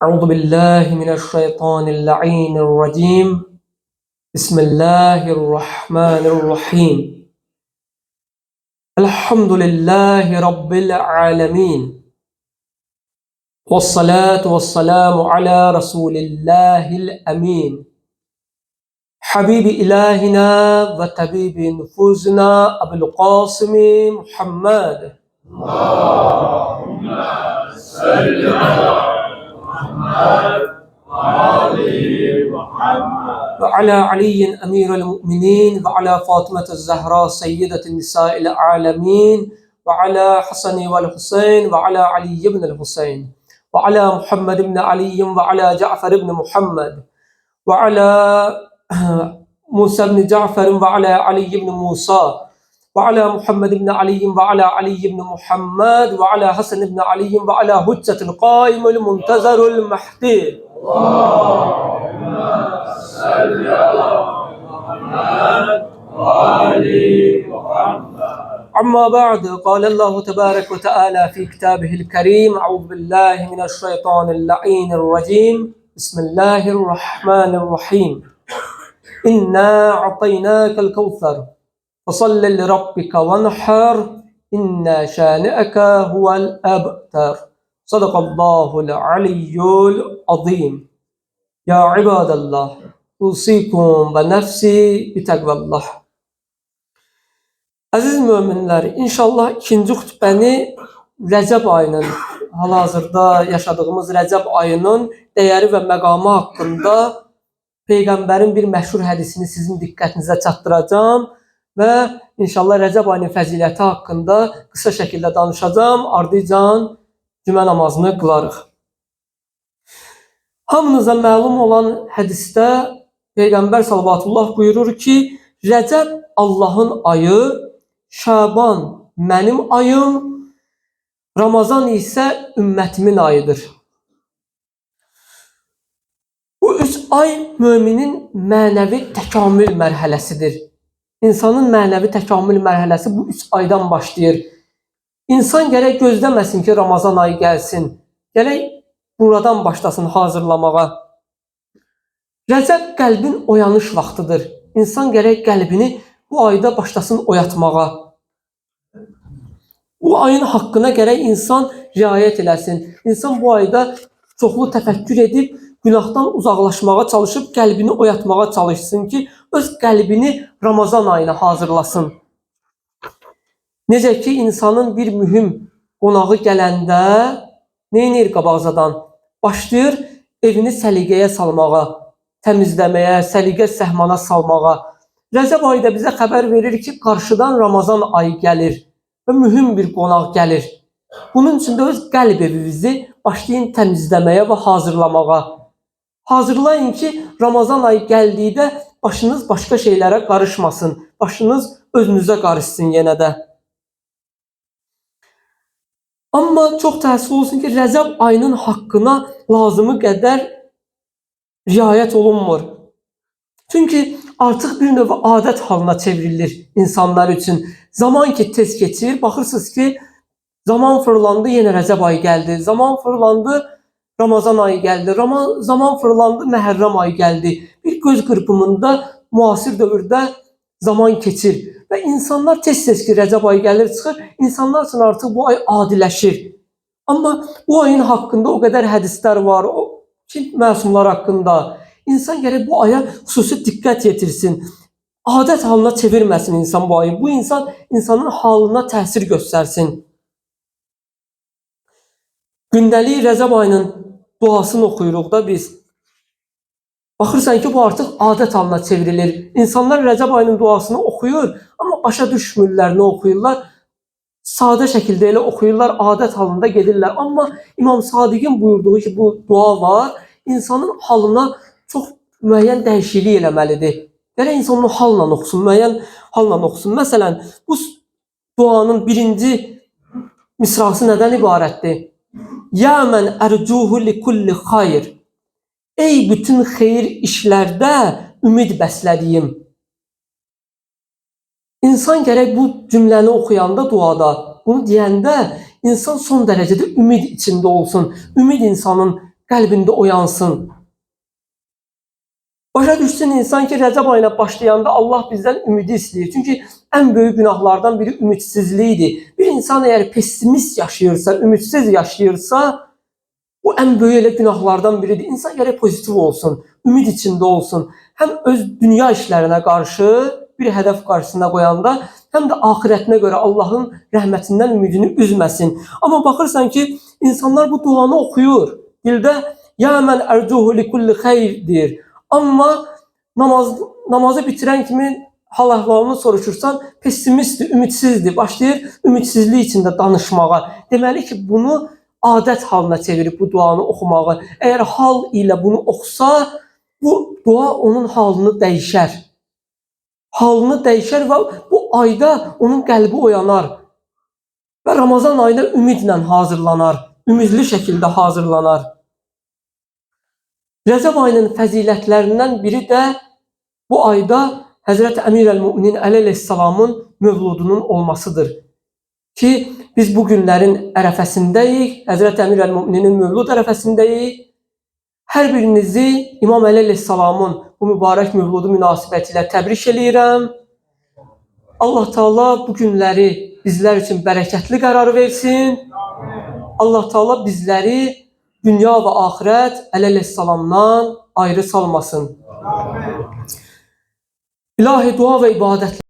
أعوذ بالله من الشيطان اللعين الرجيم. بسم الله الرحمن الرحيم. الحمد لله رب العالمين، والصلاة والسلام على رسول الله الأمين، حبيب إلهنا وطبيب نفوسنا أبو القاسم محمد. اللهم صل على محمد وعلى علي أمير المؤمنين، وعلى فاطمة الزهراء سيدة النساء العالمين، وعلى حسن والحسين، وعلى علي بن الحسين، وعلى محمد بن علي، وعلى جعفر بن محمد، وعلى موسى بن جعفر، وعلى علي بن موسى، وعلى محمد بن علي، وعلى علي بن محمد، وعلى حسن بن علي، وعلى حجة القائم المنتظر المهدي. اللهم صل على محمد وآل محمد. أما بعد، قال الله تبارك وتعالى في كتابه الكريم: أعوذ بالله من الشيطان اللعين الرجيم. بسم الله الرحمن الرحيم. إنا أعطيناك الكوثر فصل لربك وانحر إن شانئك هو الأبتر. صدق الله العلي العظيم. Ya ibadallah, usikum ve nefsi bitəqvallah. Əziz möminlər, inşallah ikinci xütbəni Rəcəb ayının, hal-hazırda yaşadığımız Rəcəb ayının dəyəri və məqamı haqqında Peyğəmbərin bir məşhur hədisini sizin diqqətinizə çatdıracağım və inşallah Rəcəb ayının fəziləti haqqında qısa şəkildə danışacağım, ardıcan cümə namazını qılarıq. Hamınıza məlum olan hədisdə Peyğəmbər sallallahu buyurur ki, Rəcəb Allahın ayı, Şaban mənim ayım, Ramazan isə ümmətimin ayıdır. Bu 3 ay müminin mənəvi təkamül mərhələsidir. İnsanın mənəvi təkamül mərhələsi bu 3 aydan başlayır. İnsan gərək gözləməsin ki, Ramazan ayı gəlsin. Gərək buradan başlasın hazırlamağa. Rəcəb qəlbin oyanış vaxtıdır. İnsan gərək qəlbini bu ayda başlasın oyatmağa. Bu ayın haqqına gərək insan riayət eləsin. İnsan bu ayda çoxlu təfəkkür edib, günahdan uzaqlaşmağa çalışıb, qəlbini oyatmağa çalışsın ki, öz qəlbini Ramazan ayına hazırlasın. Necə ki, insanın bir mühüm qonağı gələndə neynir qabaqcadan? Başlayır evini səliqəyə salmağa, təmizləməyə, səliqə səhmana salmağa. Rəcəb ayı da bizə xəbər verir ki, qarşıdan Ramazan ayı gəlir və mühüm bir qonaq gəlir. Bunun üçün də öz qəlb evinizi başlayın təmizləməyə və hazırlamağa. Hazırlayın ki, Ramazan ayı gəldikdə başınız başqa şeylərə qarışmasın, başınız özünüzə qarışsın yenə də. Amma çox təəssüf olsun ki, Rəcəb ayının haqqına lazımı qədər riayət olunmur. Çünki artıq bir növ adət halına çevrilir insanlar üçün. Zaman ki tez keçir, baxırsınız ki, zaman fırlandı, yenə Rəcəb ayı gəldi. Zaman fırlandı, Ramazan ayı gəldi. Zaman fırlandı, Məhərrəm ayı gəldi. Bir göz qırpımında müasir dövrdə zaman keçir. Və insanlar tez-tez ki, Rəcəb ayı gəlir, çıxır. İnsanlar üçün artıq bu ay adiləşir. Amma bu ayın haqqında o qədər hədislər var, ki, məsumlar haqqında. İnsan gərək bu aya xüsusi diqqət yetirsin. Adət halına çevirməsin insan bu ayı. Bu insanın halına təsir göstərsin. Gündəlik Rəcəb ayının duasını oxuyuruq da biz. Baxırsan ki, bu artıq adət halına çevrilir. İnsanlar Rəcəb ayının duasını oxuyur, amma başa düşmürlər, nə oxuyurlar. Sadə şəkildə elə oxuyurlar, adət halında gedirlər. Amma İmam Sadiqin buyurduğu ki, bu dua var, insanın halına çox müəyyən dəyişiklik eləməlidir. Gərək insan onu halla oxusun, müəyyən halla oxusun. Məsələn, bu duanın birinci misrası nədən ibarətdir? Ya mən ərcuhu li kulli xayr. Ey bütün xeyir işlərdə ümid bəslədiyim. İnsan gərək bu cümləni oxuyanda duada, bunu deyəndə insan son dərəcədə ümid içində olsun. Ümid insanın qəlbində oyansın. Başa düşsün insan ki, Rəcəb ayına başlayanda Allah bizdən ümidi istəyir. Çünki ən böyük günahlardan biri ümidsizlikdir. Bir insan əgər pessimist yaşayırsa, ümidsiz yaşayırsa, bu ən böyük elə günahlardan biridir. İnsan gərək pozitiv olsun, ümid içində olsun. Həm öz dünya işlərinə qarşı bir hədəf qarşısına qoyanda, həm də axirətinə görə Allahın rəhmətindən ümidini üzməsin. Amma baxırsan ki, insanlar bu duanı oxuyur. Dildə ya mən ərcuhu li kulli xeyr deyir. Amma namazı bitirən kimi hal-əhvalını soruşursan, pessimistdir, ümidsizdir. Başlayır ümidsizlik içində danışmağa. Deməli ki, bunu adət halına çevirib bu duanı oxumağı. Əgər hal ilə bunu oxusa, bu dua onun halını dəyişər. Halını dəyişər və bu ayda onun qəlbi oyanar. Və Ramazan ayına ümidlə hazırlanar, ümidli şəkildə hazırlanar. Rəcəb ayının fəzilətlərindən biri də bu ayda Həzrət Əmir əl-Müminin əleyhissalamın mövludunun olmasıdır. Ki biz bu günlərin ərəfəsindəyik, Həzrət Əmir əl-Müminin mövlud ərəfəsindəyik. Hər birinizi İmam Əli əleyhissalamın bu mübarək mövludu münasibətilə təbrik eləyirəm. Allah Teala bu günləri bizlər üçün bərəkətli qərar versin. Allah Teala bizləri dünya və axirət Əli əleyhissalamdan ayrı salmasın. İlahi dua və ibadətlər